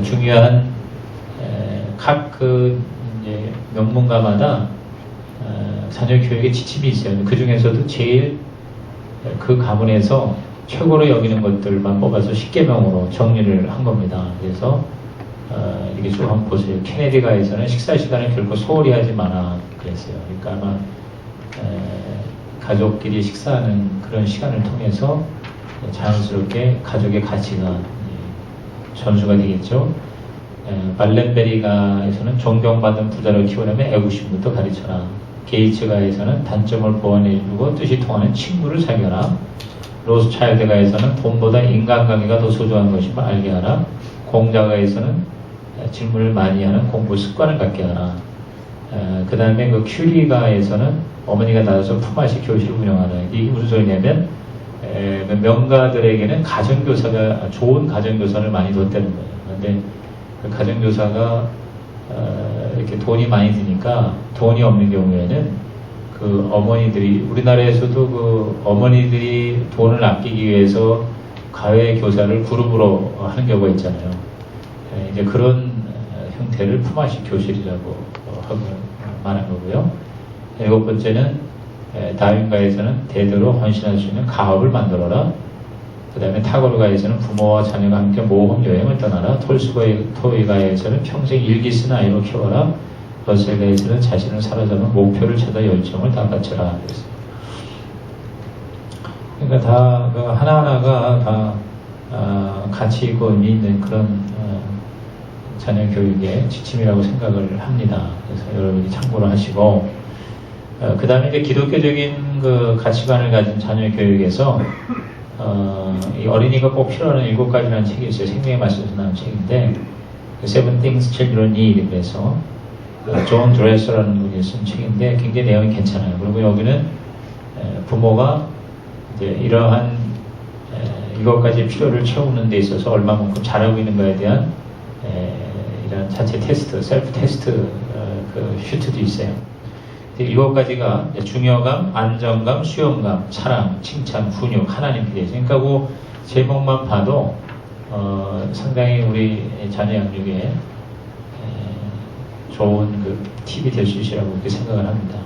중요한 각 이제 명문가마다 자녀 교육의 지침이 있어요. 그 중에서도 제일 그 가문에서 최고로 여기는 것들만 뽑아서 10계명으로 정리를 한 겁니다. 그래서 이게 쭉 한번 보세요. 케네디가에서는 식사 시간을 결코 소홀히 하지 마라 그랬어요. 그러니까 아마 가족끼리 식사하는 그런 시간을 통해서 자연스럽게 가족의 가치가 전수가 되겠죠. 발렌베리가에서는 존경받는 부자를 키우려면 애국심부터 가르쳐라. 게이츠가에서는 단점을 보완해주고 뜻이 통하는 친구를 사귀어라. 로스차일드가에서는 돈보다 인간관계가 더 소중한 것임을 알게 하라. 공자가에서는 질문을 많이 하는 공부 습관을 갖게 하라. 그 다음에 그 큐리가에서는 어머니가 나서서 품앗이 교실을 운영하라. 이게 무슨 소리냐면 명가들에게는 가정교사가 좋은 가정교사를 많이 뒀다는 거예요. 그런데 그 가정교사가 이렇게 돈이 많이 드니까 돈이 없는 경우에는 그 어머니들이 우리나라에서도 그 어머니들이 돈을 아끼기 위해서 가외 교사를 그룹으로 하는 경우가 있잖아요. 이제 그런 형태를 품앗이 교실이라고 하고 말한 거고요. 7번째는 다윈가에서는 대대로 헌신할 수 있는 가업을 만들어라. 그 다음에 타고르가에서는 부모와 자녀가 함께 모험 여행을 떠나라. 톨스토이가에서는 평생 일기 쓴 아이로 키워라. 러셀가에서는 자신을 사로잡는 목표를 찾아 열정을 다 바쳐라. 그러니까 다 그 하나하나가 다 가치 있고 의미 있는 그런 자녀 교육의 지침이라고 생각을 합니다. 그래서 여러분이 참고를 하시고 그 다음에 이제 기독교적인 그 가치관을 가진 자녀 교육에서 이 어린이가 꼭 필요한 7가지라는 책이 있어요. 생명의 말씀에서 나온 책인데 Seven Things Children Need 그래서 존 드레서라는 분이 쓴 책인데 굉장히 내용이 괜찮아요. 그리고 여기는 부모가 이제 이러한 7가지 필요를 채우는 데 있어서 얼마만큼 잘하고 있는가에 대한 이런 자체 테스트, 셀프 테스트 그 슈트도 있어요. 7가지가 중요감, 안정감, 수용감, 사랑, 칭찬, 훈육, 하나님 기대. 그러니까 그 제목만 봐도 상당히 우리 자녀 양육에 좋은 그 팁이 될 수 있으라고 그렇게 생각을 합니다.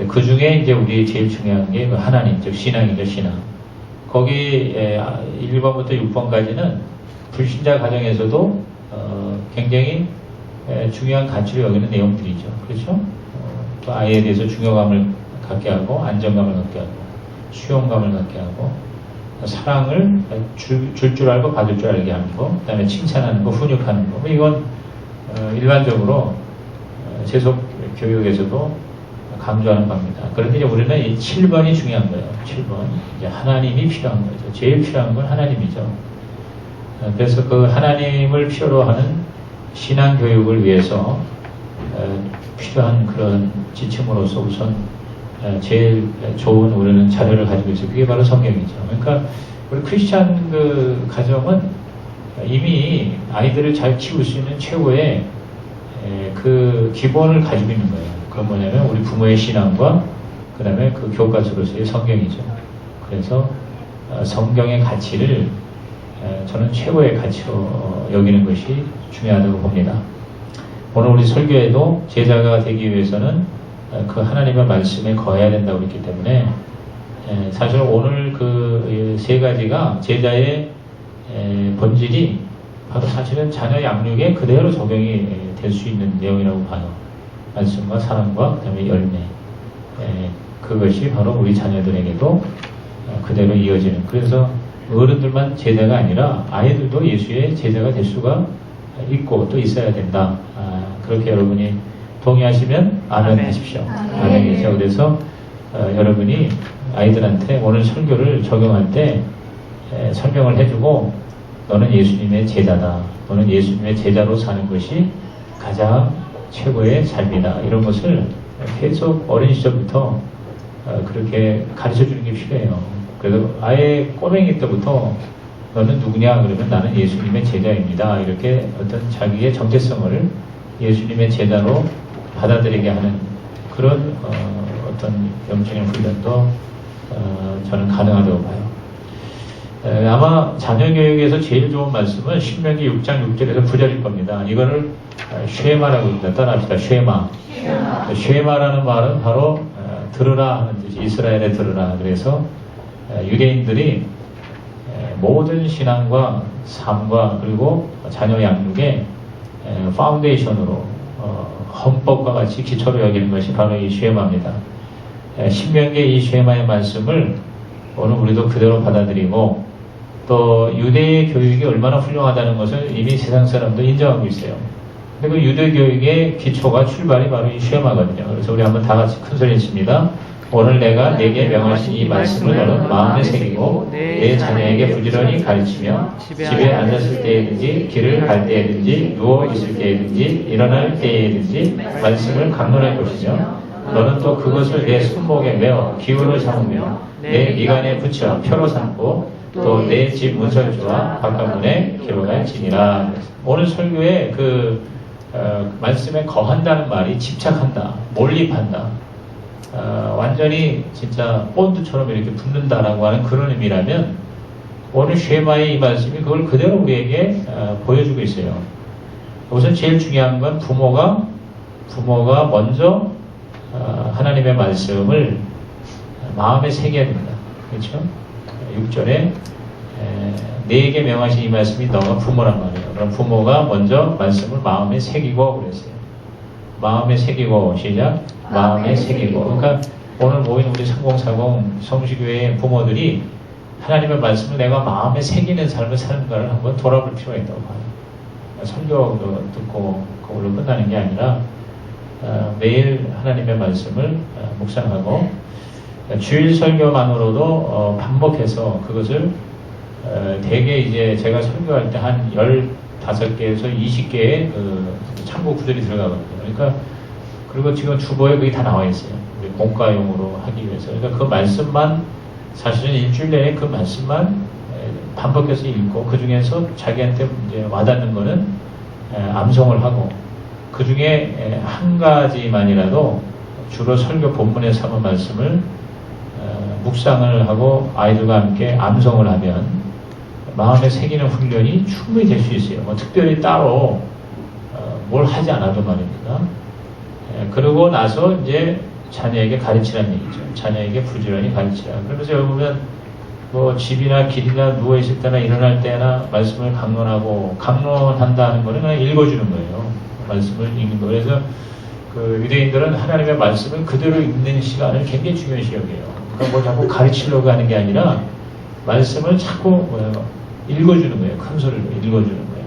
그 중에 이제 우리 제일 중요한 게 하나님, 즉 신앙이죠, 신앙. 거기 1번부터 6번까지는 불신자 가정에서도 굉장히 중요한 가치를 여기는 내용들이죠. 그렇죠? 또 아이에 대해서 중요감을 갖게 하고 안정감을 갖게 하고 수용감을 갖게 하고 사랑을 줄 알고 받을 줄 알게 하는 거, 그 다음에 칭찬하는 거, 훈육하는 거. 이건 일반적으로 세속 교육에서도 강조하는 겁니다. 그런데 이제 우리는 이 7번이 중요한 거예요. 7번. 이제 하나님이 필요한 거죠. 제일 필요한 건 하나님이죠. 그래서 그 하나님을 필요로 하는 신앙 교육을 위해서 필요한 그런 지침으로서 우선 제일 좋은 우리는 자료를 가지고 있어요. 그게 바로 성경이죠. 그러니까 우리 크리스찬 그 가정은 이미 아이들을 잘 키울 수 있는 최고의 그 기본을 가지고 있는 거예요. 그건 뭐냐면 우리 부모의 신앙과 그 다음에 그 교과서로서의 성경이죠. 그래서 성경의 가치를 저는 최고의 가치로 여기는 것이 중요하다고 봅니다. 오늘 우리 설교에도 제자가 되기 위해서는 그 하나님의 말씀에 거해야 된다고 그랬기 때문에 사실 오늘 그 세 가지가 제자의 본질이 바로 사실은 자녀 양육에 그대로 적용이 될 수 있는 내용이라고 봐요. 말씀과 사랑과 그다음에 열매. 그것이 바로 우리 자녀들에게도 그대로 이어지는. 그래서 어른들만 제자가 아니라 아이들도 예수의 제자가 될 수가 있고 또 있어야 된다. 그렇게 여러분이 동의하시면 아멘 하십시오. 아멘이죠. 그래서 여러분이 아이들한테 오늘 설교를 적용할 때 설명을 해주고 너는 예수님의 제자다. 너는 예수님의 제자로 사는 것이 가장 최고의 삶이다. 이런 것을 계속 어린 시절부터 그렇게 가르쳐주는 게 필요해요. 그래서 아예 꼬맹이 때부터 너는 누구냐 그러면 나는 예수님의 제자입니다. 이렇게 어떤 자기의 정체성을 예수님의 제자로 받아들이게 하는 그런 어떤 영적인 훈련도 저는 가능하다고 봐요. 아마 자녀교육에서 제일 좋은 말씀은 신명기 6장 6절에서 9절일 겁니다. 이거를 쉐마라고 합니다. 따라합시다. 쉐마. 쉐마라는 말은 바로 들으라 하는 뜻이 이스라엘에 들으라. 그래서 유대인들이 모든 신앙과 삶과 그리고 자녀 양육의 파운데이션으로 헌법과 같이 기초로 여기는 것이 바로 이 쉐마입니다. 신명기의 이 쉐마의 말씀을 오늘 우리도 그대로 받아들이고 또 유대의 교육이 얼마나 훌륭하다는 것을 이미 세상 사람도 인정하고 있어요. 그리고 유대 교육의 기초가 출발이 바로 이 쉐마거든요. 그래서 우리 한번 다 같이 큰 소리 했습니다. 오늘 내가 네게 명하신 이 말씀을 너는 마음에 새기고 내 자녀에게 부지런히 가르치며 집에 앉았을 때에든지 길을 갈 때에든지 누워 있을 때에든지 일어날 때에든지 말씀을 강론할 것이며 너는 또 그것을 내 손목에 메어 기울을 삼으며 내 미간에 붙여 표로 삼고 또 내 집 문설주와 바깥문에 기록할지니라. 오늘 설교에 말씀에 거한다는 말이 집착한다, 몰입한다, 완전히 진짜 본드처럼 이렇게 붙는다라고 하는 그런 의미라면 오늘 쉐마의 이 말씀이 그걸 그대로 우리에게 보여주고 있어요. 우선 제일 중요한 건 부모가 먼저 하나님의 말씀을 마음에 새겨야 된다. 그렇죠? 6절에 네게 명하신 이 말씀이 너가 부모란 말이에요. 그럼 부모가 먼저 말씀을 마음에 새기고 그랬어요. 마음에 새기고 시작. 마음에 새기고. 그러니까 오늘 모인 우리 3040 성시교회 부모들이 하나님의 말씀을 내가 마음에 새기는 삶을 사는가를 한번 돌아볼 필요가 있다고 봐요. 설교 듣고 그걸로 끝나는 게 아니라 매일 하나님의 말씀을 묵상하고 주일 설교만으로도 반복해서 그것을 대개 이제 제가 설교할 때 한 15개에서 20개의 참고 구절이 들어가거든요. 그러니까 그리고 지금 주보에 그게 다 나와 있어요. 우리 공과용으로 하기 위해서. 그러니까 그 말씀만 사실은 일주일 내에 그 말씀만 반복해서 읽고 그 중에서 자기한테 이제 와닿는 거는 암송을 하고 그 중에 한 가지만이라도 주로 설교 본문에 삼은 말씀을 묵상을 하고 아이들과 함께 암송을 하면 마음에 새기는 훈련이 충분히 될 수 있어요. 뭐 특별히 따로 뭘 하지 않아도 말입니다. 그러고 나서 이제 자녀에게 가르치라는 얘기죠. 자녀에게 부지런히 가르치라. 그러면서 여기 보면 뭐 집이나 길이나 누워있을 때나 일어날 때나 말씀을 강론한다는 거는 그냥 읽어주는 거예요. 말씀을 읽는 거. 그래서 그 유대인들은 하나님의 말씀을 그대로 읽는 시간을 굉장히 중요시 여겨요. 그러니까 뭐 자꾸 가르치려고 하는 게 아니라 말씀을 자꾸 읽어주는 거예요. 큰 소리로 읽어주는 거예요.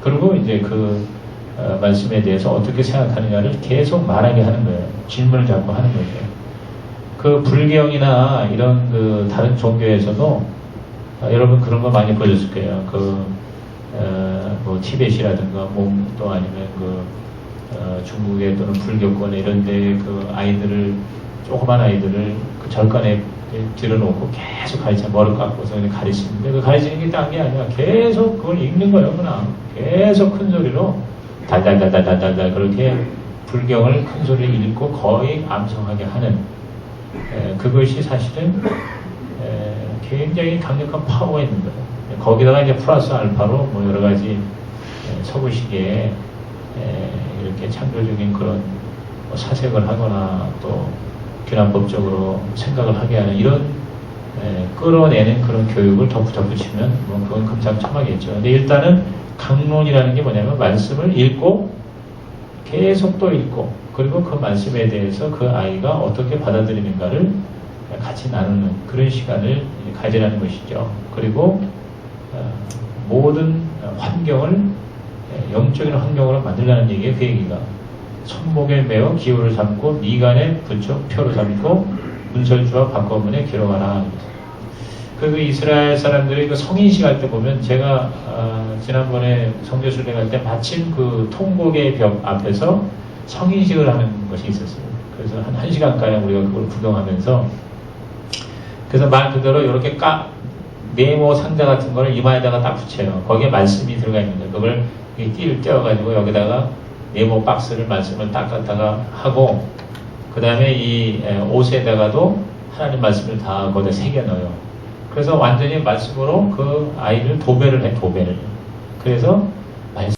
그리고 이제 그 말씀에 대해서 어떻게 생각하느냐를 계속 말하게 하는 거예요. 질문을 자꾸 하는 거죠. 그 불경이나 이런 그 다른 종교에서도 여러분 그런 거 많이 보셨을 거예요. 뭐 티벳이라든가 또 아니면 중국에 또는 불교권에 이런데 그 아이들을 조그만 아이들을 그 절간에 들여놓고 계속 가르쳐 머리 깎고서 그냥 가르치는데 그 가르치는 게 딴 게 아니라 계속 그걸 읽는 거예요. 그냥 계속 큰 소리로 달달달달달달 그렇게 불경을 큰 소리로 읽고 거의 암송하게 하는 그것이 사실은 굉장히 강력한 파워가 있는 거예요. 거기다가 이제 플러스 알파로 뭐 여러 가지 서구식의 이렇게 창조적인 그런 사색을 하거나 또 교란법적으로 생각을 하게 하는 이런 끌어내는 그런 교육을 덧붙이면 뭐 그건 금상첨화겠죠. 근데 일단은 강론이라는 게 뭐냐면 말씀을 읽고 계속 또 읽고 그리고 그 말씀에 대해서 그 아이가 어떻게 받아들이는가를 같이 나누는 그런 시간을 가지라는 것이죠. 그리고 모든 환경을 영적인 환경으로 만들라는 얘기예요. 그 얘기가 손목에 메어 기호를 삼고 미간에 붙여 표를 삼고 문설주와 바꿔문에 기록하라. 그리고 이스라엘 사람들이 그 성인식 할 때 보면 제가 지난번에 성교순례 갈 때 마침 그 통곡의 벽 앞에서 성인식을 하는 것이 있었어요. 그래서 한 1시간가량 우리가 그걸 구경하면서 그래서 말 그대로 이렇게 네모 상자 같은 거를 이마에다가 딱 붙여요. 거기에 말씀이 들어가 있는 거예요. 그걸 띠를 떼어가지고 여기다가 네모 박스를 말씀을 딱 갖다가 하고 그 다음에 이 옷에다가도 하나님 말씀을 다 거기다 새겨 넣어요. 그래서 완전히 말씀으로 그 아이를 도배를 해, 도배를. 그래서 말씀